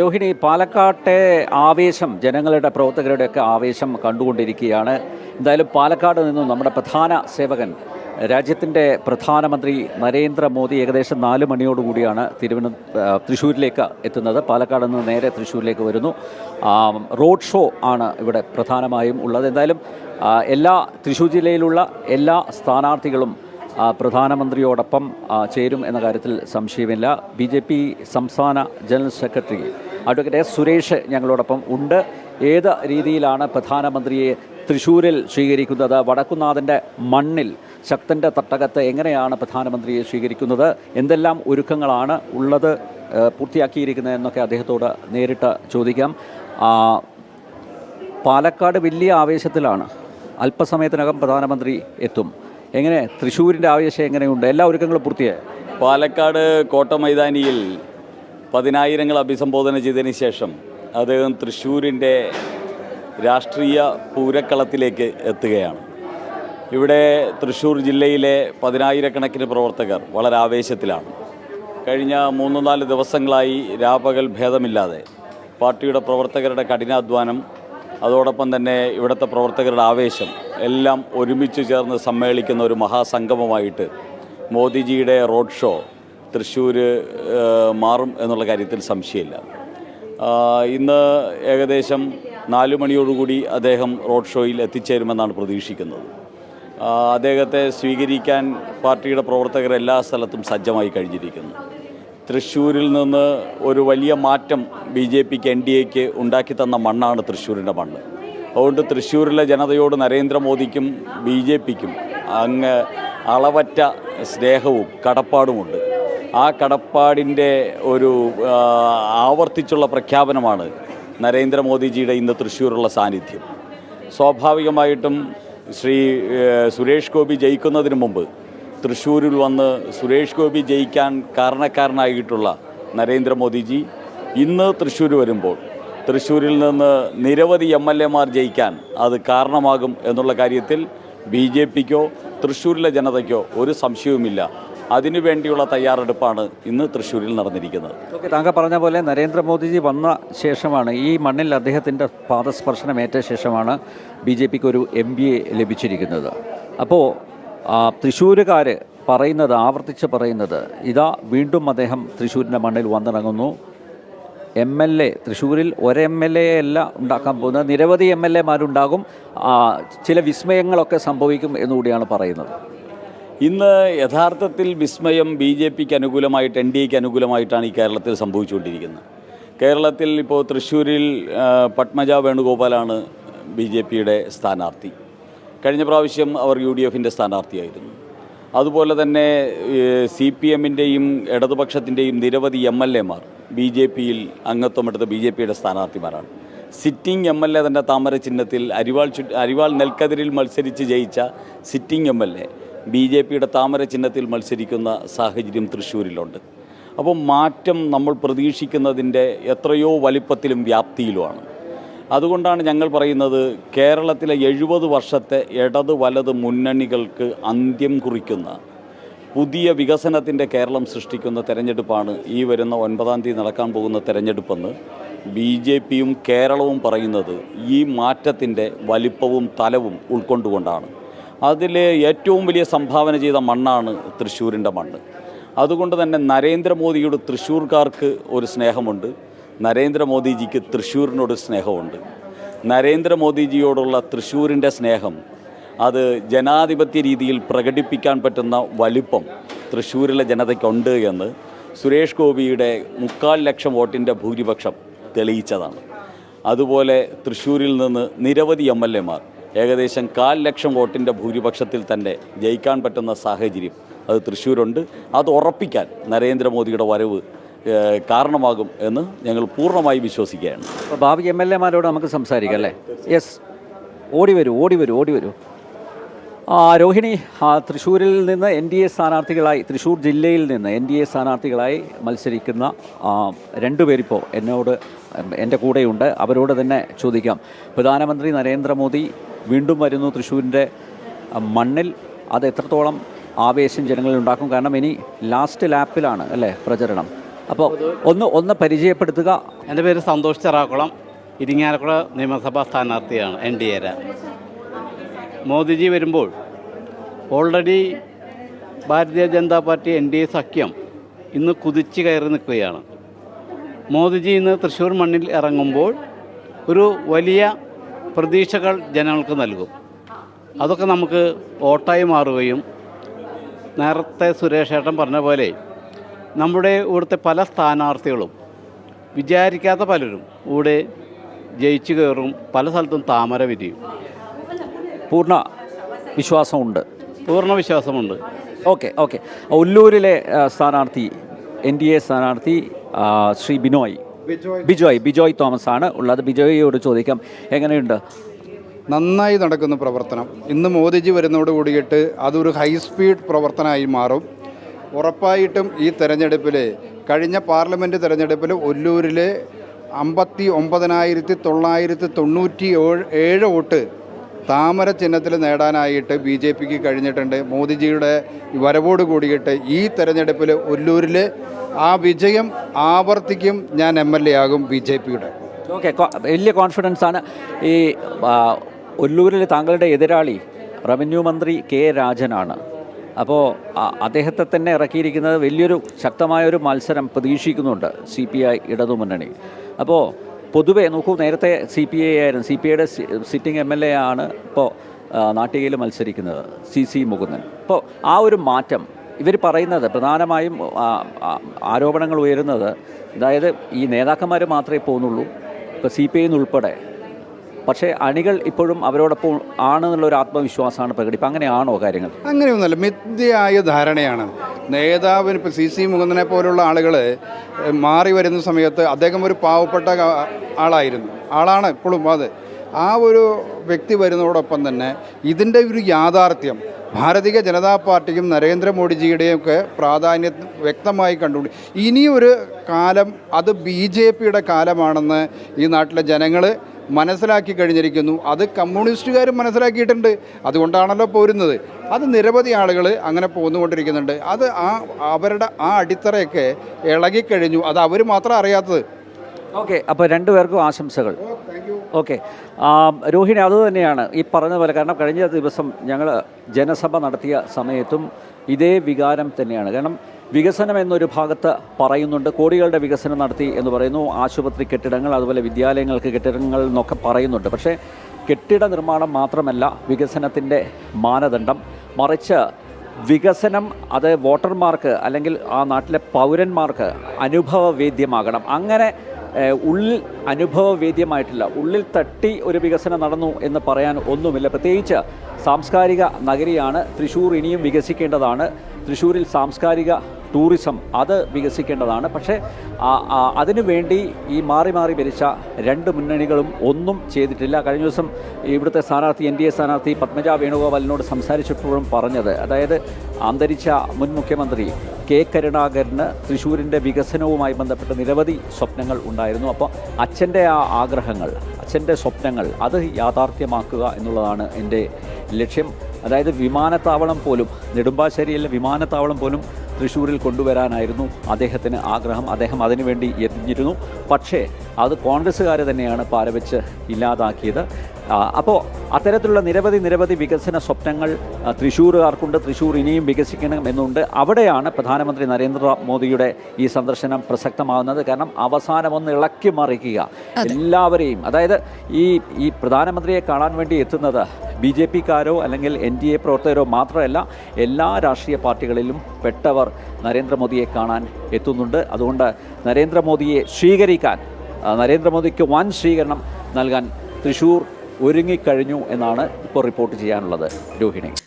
രോഹിണി, പാലക്കാട്ടെ ആവേശം, ജനങ്ങളുടെ പ്രവർത്തകരുടെയൊക്കെ ആവേശം കണ്ടുകൊണ്ടിരിക്കുകയാണ്. എന്തായാലും പാലക്കാട് നിന്നും നമ്മുടെ പ്രധാന സേവകൻ, രാജ്യത്തിൻ്റെ പ്രധാനമന്ത്രി നരേന്ദ്രമോദി ഏകദേശം 4 മണിയോടുകൂടിയാണ് തൃശ്ശൂരിലേക്ക് എത്തുന്നത്. പാലക്കാട് നിന്ന് നേരെ തൃശ്ശൂരിലേക്ക് വരുന്നു. റോഡ് ഷോ ആണ് ഇവിടെ പ്രധാനമായും ഉള്ളത്. എന്തായാലും എല്ലാ തൃശ്ശൂർ ജില്ലയിലുള്ള എല്ലാ സ്ഥാനാർത്ഥികളും പ്രധാനമന്ത്രിയോടൊപ്പം ചേരും എന്ന കാര്യത്തിൽ സംശയമില്ല. BJP സംസ്ഥാന general secretary advocate S. Suresh ഞങ്ങളോടൊപ്പം ഉണ്ട്. ഏത് രീതിയിലാണ് പ്രധാനമന്ത്രിയെ തൃശ്ശൂരിൽ സ്വീകരിക്കുന്നത്? വടക്കുന്നാഥൻ്റെ മണ്ണിൽ, ശക്തൻ്റെ തട്ടകത്ത് എങ്ങനെയാണ് പ്രധാനമന്ത്രിയെ സ്വീകരിക്കുന്നത്? എന്തെല്ലാം ഒരുക്കങ്ങളാണ് ഉള്ളത്, പൂർത്തിയാക്കിയിരിക്കുന്നത് എന്നൊക്കെ അദ്ദേഹത്തോട് നേരിട്ട് ചോദിക്കാം. പാലക്കാട് വലിയ ആവേശത്തിലാണ്. അല്പസമയത്തിനകം പ്രധാനമന്ത്രി എത്തും. എങ്ങനെ തൃശ്ശൂരിൻ്റെ ആവേശം എങ്ങനെയുണ്ട്? എല്ലാ ഒരുക്കങ്ങളും പൂർത്തിയായി. പാലക്കാട് കോട്ട മൈതാനിയിൽ 10,000 അഭിസംബോധന ചെയ്തതിന് ശേഷം അദ്ദേഹം തൃശ്ശൂരിൻ്റെ രാഷ്ട്രീയ പൂരക്കളത്തിലേക്ക് എത്തുകയാണ്. ഇവിടെ തൃശ്ശൂർ ജില്ലയിലെ 10,000-കണക്കിന് പ്രവർത്തകർ വളരെ ആവേശത്തിലാണ്. കഴിഞ്ഞ 3-4 ദിവസങ്ങളായി രാപകൽ ഭേദമില്ലാതെ പാർട്ടിയുടെ പ്രവർത്തകരുടെ കഠിനാധ്വാനം, അതോടൊപ്പം തന്നെ ഇവിടുത്തെ പ്രവർത്തകരുടെ ആവേശം എല്ലാം ഒരുമിച്ച് ചേർന്ന് സമ്മേളിക്കുന്ന ഒരു മഹാസംഗമമായിട്ട് മോദിജിയുടെ റോഡ് ഷോ തൃശ്ശൂർ മാറും എന്നുള്ള കാര്യത്തിൽ സംശയമില്ല. ഇന്ന് ഏകദേശം 4 മണിയോടുകൂടി അദ്ദേഹം റോഡ് ഷോയിൽ എത്തിച്ചേരുമെന്നാണ് പ്രതീക്ഷിക്കുന്നത്. അദ്ദേഹത്തെ സ്വീകരിക്കാൻ പാർട്ടിയുടെ പ്രവർത്തകർ എല്ലാ സ്ഥലത്തും സജ്ജമായി കഴിഞ്ഞിരിക്കുന്നു. തൃശ്ശൂരിൽ നിന്ന് ഒരു വലിയ മാറ്റം BJPക്ക് NDAക്ക് ഉണ്ടാക്കി തന്ന മണ്ണാണ് തൃശ്ശൂരിൻ്റെ മണ്ണ്. അതുകൊണ്ട് തൃശ്ശൂരിലെ ജനതയോട് നരേന്ദ്രമോദിക്കും BJPക്കും അങ്ങ് അളവറ്റ സ്നേഹവും കടപ്പാടുമുണ്ട്. ആ കടപ്പാടിൻ്റെ ഒരു ആവർത്തിച്ചുള്ള പ്രഖ്യാപനമാണ് നരേന്ദ്രമോദിജിയുടെ ഇന്ന് തൃശ്ശൂരുള്ള സാന്നിധ്യം. സ്വാഭാവികമായിട്ടും ശ്രീ സുരേഷ് ഗോപി ജയിക്കുന്നതിന് മുമ്പ് തൃശ്ശൂരിൽ വന്ന് സുരേഷ് ഗോപി ജയിക്കാൻ കാരണക്കാരനായിട്ടുള്ള നരേന്ദ്രമോദിജി ഇന്ന് തൃശ്ശൂർ വരുമ്പോൾ തൃശ്ശൂരിൽ നിന്ന് നിരവധി MLAമാർ ജയിക്കാൻ അത് കാരണമാകും എന്നുള്ള കാര്യത്തിൽ BJPക്കോ തൃശ്ശൂരിലെ ജനതയ്ക്കോ ഒരു സംശയവുമില്ല. അതിനുവേണ്ടിയുള്ള തയ്യാറെടുപ്പാണ് ഇന്ന് തൃശ്ശൂരിൽ നടന്നിരിക്കുന്നത്. താങ്കൾ പറഞ്ഞ പോലെ നരേന്ദ്രമോദിജി വന്ന ശേഷമാണ്, ഈ മണ്ണിൽ അദ്ദേഹത്തിൻ്റെ പാദസ്പർശനമേറ്റ ശേഷമാണ് BJPക്ക് ഒരു MBA ലഭിച്ചിരിക്കുന്നത്. അപ്പോൾ തൃശ്ശൂരുകാർ പറയുന്നത്, ആവർത്തിച്ച് പറയുന്നത്, ഇതാ വീണ്ടും അദ്ദേഹം തൃശ്ശൂരിൻ്റെ മണ്ണിൽ വന്നിറങ്ങുന്നു. MLA തൃശ്ശൂരിൽ ഒരു MLA അല്ല ഉണ്ടാക്കാൻ പോകുന്നത്, നിരവധി MLAമാരുണ്ടാകും, ചില വിസ്മയങ്ങളൊക്കെ സംഭവിക്കും എന്നുകൂടിയാണ് പറയുന്നത്. ഇന്ന് യഥാർത്ഥത്തിൽ വിസ്മയം BJPക്ക് അനുകൂലമായിട്ട്, NDAക്ക് അനുകൂലമായിട്ടാണ് ഈ കേരളത്തിൽ സംഭവിച്ചുകൊണ്ടിരിക്കുന്നത്. കേരളത്തിൽ ഇപ്പോൾ തൃശ്ശൂരിൽ പത്മജ വേണുഗോപാലാണ് BJPയുടെ സ്ഥാനാർത്ഥി. കഴിഞ്ഞ പ്രാവശ്യം അവർ UDFൻ്റെ സ്ഥാനാർത്ഥിയായിരുന്നു. അതുപോലെ തന്നെ CPMൻ്റെയും ഇടതുപക്ഷത്തിൻ്റെയും നിരവധി MLAമാർ BJPയിൽ അംഗത്വമെടുത്ത BJPയുടെ സ്ഥാനാർത്ഥിമാരാണ്. സിറ്റിംഗ് MLA തന്നെ താമര ചിഹ്നത്തിൽ അരിവാൾ നെൽക്കതിരിൽ മത്സരിച്ച് ജയിച്ച സിറ്റിംഗ് MLA BJPയുടെ താമര ചിഹ്നത്തിൽ മത്സരിക്കുന്ന സാഹചര്യം തൃശ്ശൂരിലുണ്ട്. അപ്പോൾ മാറ്റം നമ്മൾ പ്രതീക്ഷിക്കുന്നതിൻ്റെ എത്രയോ വലിപ്പത്തിലും വ്യാപ്തിയിലുമാണ്. അതുകൊണ്ടാണ് ഞങ്ങൾ പറയുന്നത്, കേരളത്തിലെ 70 വർഷത്തെ ഇടത് വലത് മുന്നണികൾക്ക് അന്ത്യം കുറിക്കുന്ന പുതിയ വികസനത്തിൻ്റെ കേരളം സൃഷ്ടിക്കുന്ന തെരഞ്ഞെടുപ്പാണ് ഈ വരുന്ന 9-ാം തീയതി നടക്കാൻ പോകുന്ന തെരഞ്ഞെടുപ്പെന്ന് BJPയും കേരളവും പറയുന്നത് ഈ മാറ്റത്തിൻ്റെ വലിപ്പവും തലവും ഉൾക്കൊണ്ടുകൊണ്ടാണ്. അതിൽ ഏറ്റവും വലിയ സംഭാവന ചെയ്ത മണ്ണാണ് തൃശ്ശൂരിൻ്റെ മണ്ണ്. അതുകൊണ്ട് തന്നെ നരേന്ദ്രമോദിയുടെ തൃശ്ശൂർക്കാർക്ക് ഒരു സ്നേഹമുണ്ട്, നരേന്ദ്രമോദിജിക്ക് തൃശ്ശൂരിനോട് സ്നേഹമുണ്ട്. നരേന്ദ്രമോദിജിയോടുള്ള തൃശ്ശൂരിൻ്റെ സ്നേഹം അത് ജനാധിപത്യ രീതിയിൽ പ്രകടിപ്പിക്കാൻ പറ്റുന്ന വലിപ്പം തൃശ്ശൂരിലെ ജനതയ്ക്കുണ്ട് എന്ന് സുരേഷ് ഗോപിയുടെ 3,400,000 വോട്ടിൻ്റെ ഭൂരിപക്ഷം തെളിയിച്ചതാണ്. അതുപോലെ തൃശ്ശൂരിൽ നിന്ന് നിരവധി MLAമാർ ഏകദേശം 1,400,000 വോട്ടിൻ്റെ ഭൂരിപക്ഷത്തിൽ തന്നെ ജയിക്കാൻ പറ്റുന്ന സാഹചര്യം അത് തൃശ്ശൂരുണ്ട്. അത് ഉറപ്പിക്കാൻ നരേന്ദ്രമോദിയുടെ വരവ് കാരണമാകും എന്ന് ഞങ്ങൾ പൂർണ്ണമായി വിശ്വസിക്കുകയാണ്. ഭാവി MLAമാരോട് നമുക്ക് സംസാരിക്കാം അല്ലേ? യെസ്, ഓടി വരൂ. രോഹിണി, തൃശ്ശൂരിൽ നിന്ന് NDA സ്ഥാനാർത്ഥികളായി, തൃശ്ശൂർ ജില്ലയിൽ നിന്ന് NDA സ്ഥാനാർത്ഥികളായി മത്സരിക്കുന്ന 2 പേരിപ്പോൾ എൻ്റെ കൂടെയുണ്ട്. അവരോട് തന്നെ ചോദിക്കാം. പ്രധാനമന്ത്രി നരേന്ദ്രമോദി വീണ്ടും വരുന്നു തൃശ്ശൂരിൻ്റെ മണ്ണിൽ. അത് എത്രത്തോളം ആവേശം ജനങ്ങളിൽ ഉണ്ടാക്കും? കാരണം ഇനി ലാസ്റ്റ് ലാപ്പിലാണ് അല്ലേ പ്രചരണം. അപ്പോൾ ഒന്ന് പരിചയപ്പെടുത്തുക. എൻ്റെ പേര് സന്തോഷ് ചെറാക്കുളം, ഇരിങ്ങാലക്കുട നിയമസഭാ സ്ഥാനാർത്ഥിയാണ് NDA. മോദിജി വരുമ്പോൾ already Bharatiya Janata party NDA സഖ്യം ഇന്ന് കുതിച്ച് കയറി നിൽക്കുകയാണ്. മോദിജി ഇന്ന് തൃശ്ശൂർ മണ്ണിൽ ഇറങ്ങുമ്പോൾ ഒരു വലിയ പ്രതീക്ഷകൾ ജനങ്ങൾക്ക് നൽകും. അതൊക്കെ നമുക്ക് വോട്ടായി മാറുകയും നേരത്തെ സുരേഷ് ഏട്ടൻ പറഞ്ഞ പോലെ നമ്മുടെ ഇവിടുത്തെ പല സ്ഥാനാർത്ഥികളും വിചാരിക്കാത്ത പലരും ഇവിടെ ജയിച്ചു കയറും, പല സ്ഥലത്തും താമര വിരിയും. പൂർണ്ണ വിശ്വാസമുണ്ട്. പൂർണ്ണ വിശ്വാസമുണ്ട്. ഓക്കെ. ഉല്ലൂരിലെ സ്ഥാനാർത്ഥി NDA സ്ഥാനാർത്ഥി ശ്രീ ബിജോയ് തോമസ് ആണ് ഉള്ളത്. ബിജോയോട് ചോദിക്കാം, എങ്ങനെയുണ്ട്? നന്നായി നടക്കുന്ന പ്രവർത്തനം. ഇന്ന് മോദിജി വരുന്നതോട് കൂടിയിട്ട് അതൊരു ഹൈസ്പീഡ് പ്രവർത്തനമായി മാറും. ഉറപ്പായിട്ടും ഈ തെരഞ്ഞെടുപ്പിൽ, കഴിഞ്ഞ പാർലമെൻറ്റ് തെരഞ്ഞെടുപ്പിൽ ഒല്ലൂരിൽ 59,997 വോട്ട് താമര ചിഹ്നത്തിൽ നേടാനായിട്ട് BJPക്ക് കഴിഞ്ഞിട്ടുണ്ട്. മോദിജിയുടെ വരവോട് കൂടിയിട്ട് ഈ തെരഞ്ഞെടുപ്പിൽ ഒല്ലൂരിൽ ആ വിജയം ആവർത്തിക്കും. ഞാൻ MLA ആകും BJPയുടെ. ഓക്കെ, വലിയ കോൺഫിഡൻസ് ആണ്. ഈ ഒല്ലൂരിൽ താങ്കളുടെ എതിരാളി റവന്യൂ മന്ത്രി K. രാജനാണ്. അപ്പോൾ അദ്ദേഹത്തെ തന്നെ ഇറക്കിയിരിക്കുന്നത് വലിയൊരു ശക്തമായൊരു മത്സരം പ്രതീക്ഷിക്കുന്നുണ്ട് CPI ഇടതുമുന്നണി. അപ്പോൾ പൊതുവേ നോക്കൂ, നേരത്തെ CPI ആയിരുന്നു. CPIയുടെ സിറ്റിംഗ് MLA ആണ് ഇപ്പോൾ നാട്ടികയിൽ മത്സരിക്കുന്നത് CC മുകുന്ദൻ. അപ്പോൾ ആ ഒരു മാറ്റം ഇവർ പറയുന്നത്, പ്രധാനമായും ആരോപണങ്ങൾ ഉയരുന്നത്, അതായത് ഈ നേതാക്കന്മാർ മാത്രമേ പോകുന്നുള്ളൂ, ഇപ്പോൾ CPI ഉൾപ്പെടെ. പക്ഷേ അണികൾ ഇപ്പോഴും അവരോടൊപ്പം ആണെന്നുള്ളൊരു ആത്മവിശ്വാസമാണ് പ്രകടിപ്പം. അങ്ങനെയാണോ കാര്യങ്ങൾ? അങ്ങനെയൊന്നുമല്ല, മിഥ്യയായ ധാരണയാണ്. നേതാവിന് ഇപ്പോൾ CC മുകുന്ദനെ പോലുള്ള ആളുകൾ മാറി വരുന്ന സമയത്ത് അദ്ദേഹം ഒരു പാവപ്പെട്ട ആളാണ് ഇപ്പോഴും. ആ ഒരു വ്യക്തി വരുന്നതോടൊപ്പം തന്നെ ഇതിൻ്റെ ഒരു യാഥാർത്ഥ്യം ഭാരതീയ ജനതാ പാർട്ടിക്കും നരേന്ദ്രമോദിജിയുടെയും ഒക്കെ പ്രാധാന്യം വ്യക്തമായി കണ്ടുകൊണ്ട് ഇനിയൊരു കാലം അത് BJPയുടെ കാലമാണെന്ന് ഈ നാട്ടിലെ ജനങ്ങൾ മനസ്സിലാക്കി കഴിഞ്ഞിരിക്കുന്നു. അത് കമ്മ്യൂണിസ്റ്റുകാരും മനസ്സിലാക്കിയിട്ടുണ്ട്. അതുകൊണ്ടാണല്ലോ പോരുന്നത്. അത് നിരവധി ആളുകൾ അങ്ങനെ പോന്നുകൊണ്ടിരിക്കുന്നുണ്ട്. അത് അവരുടെ അടിത്തറയൊക്കെ ഇളകിക്കഴിഞ്ഞു. അത് അവർ മാത്രം അറിയാത്തത്. ഓക്കെ, അപ്പോൾ രണ്ടുപേർക്കും ആശംസകൾ. ഓക്കെ, രോഹിണി, അതുതന്നെയാണ് ഈ പറഞ്ഞതുപോലെ. കാരണം കഴിഞ്ഞ ദിവസം ഞങ്ങൾ ജനസഭ നടത്തിയ സമയത്തും ഇതേ വികാരം തന്നെയാണ്. കാരണം വികസനം എന്നൊരു ഭാഗത്ത് പറയുന്നുണ്ട്, കോടികളുടെ വികസനം നടത്തി എന്ന് പറയുന്നു, ആശുപത്രി കെട്ടിടങ്ങൾ, അതുപോലെ വിദ്യാലയങ്ങൾക്ക് കെട്ടിടങ്ങൾ എന്നൊക്കെ പറയുന്നുണ്ട്. പക്ഷേ കെട്ടിട നിർമ്മാണം മാത്രമല്ല വികസനത്തിൻ്റെ മാനദണ്ഡം, മറിച്ച് വികസനം അത് വോട്ടർമാർക്ക് അല്ലെങ്കിൽ ആ നാട്ടിലെ പൗരന്മാർക്ക് അനുഭവവേദ്യമാകണം. അങ്ങനെ ഉള്ളിൽ അനുഭവവേദ്യമായിട്ടില്ല, ഉള്ളിൽ തട്ടി ഒരു വികസനം നടന്നു എന്ന് പറയാൻ ഒന്നുമില്ല. പ്രത്യേകിച്ച് സാംസ്കാരിക നഗരിയാണ് തൃശ്ശൂർ. ഇനിയും വികസിക്കേണ്ടതാണ്. തൃശ്ശൂരിൽ സാംസ്കാരിക ടൂറിസം അത് വികസിക്കേണ്ടതാണ്. പക്ഷേ അതിനുവേണ്ടി ഈ മാറി ഭരിച്ച രണ്ട് മുന്നണികളും ഒന്നും ചെയ്തിട്ടില്ല. കഴിഞ്ഞ ദിവസം ഇവിടുത്തെ സ്ഥാനാർത്ഥി NDA സ്ഥാനാർത്ഥി പത്മജ വേണുഗോപാലിനോട് സംസാരിച്ചപ്പോഴും പറഞ്ഞത്, അതായത് അന്തരിച്ച മുൻ മുഖ്യമന്ത്രി K. കരുണാകരന് തൃശ്ശൂരിൻ്റെ വികസനവുമായി ബന്ധപ്പെട്ട് നിരവധി സ്വപ്നങ്ങൾ ഉണ്ടായിരുന്നു. അപ്പോൾ അച്ഛൻ്റെ ആ ആഗ്രഹങ്ങൾ, അച്ഛൻ്റെ സ്വപ്നങ്ങൾ അത് യാഥാർത്ഥ്യമാക്കുക എന്നുള്ളതാണ് എൻ്റെ ലക്ഷ്യം. അതായത് വിമാനത്താവളം പോലും, നെടുമ്പാശ്ശേരിയിലെ വിമാനത്താവളം പോലും തൃശ്ശൂരിൽ കൊണ്ടുവരാനായിരുന്നു അദ്ദേഹത്തിന് ആഗ്രഹം. അദ്ദേഹം അതിനുവേണ്ടി എത്തിയിരുന്നു. പക്ഷേ അത് കോൺഗ്രസ്സുകാർ തന്നെയാണ് പാരവെച്ച് ഇല്ലാതാക്കിയത്. അപ്പോൾ അത്തരത്തിലുള്ള നിരവധി വികസന സ്വപ്നങ്ങൾ തൃശ്ശൂരുകാർക്കുണ്ട്. തൃശ്ശൂർ ഇനിയും വികസിക്കണം എന്നുണ്ട്. അവിടെയാണ് പ്രധാനമന്ത്രി നരേന്ദ്രമോദിയുടെ ഈ സന്ദർശനം പ്രസക്തമാകുന്നത്. കാരണം അവസാനമൊന്ന് ഇളക്കി മറിക്കുക എല്ലാവരെയും. അതായത് ഈ പ്രധാനമന്ത്രിയെ കാണാൻ വേണ്ടി എത്തുന്നത് BJPക്കാരോ അല്ലെങ്കിൽ NDA പ്രവർത്തകരോ മാത്രമല്ല, എല്ലാ രാഷ്ട്രീയ പാർട്ടികളിലും പെട്ടവർ നരേന്ദ്രമോദിയെ കാണാൻ എത്തുന്നുണ്ട്. അതുകൊണ്ട് നരേന്ദ്രമോദിയെ സ്വീകരിക്കാൻ, നരേന്ദ്രമോദിക്ക് വൻ സ്വീകരണം നൽകാൻ തൃശ്ശൂർ ഒരുങ്ങിക്കഴിഞ്ഞു എന്നാണ് ഇപ്പോൾ റിപ്പോർട്ട് ചെയ്യാനുള്ളത്. രോഹിണി.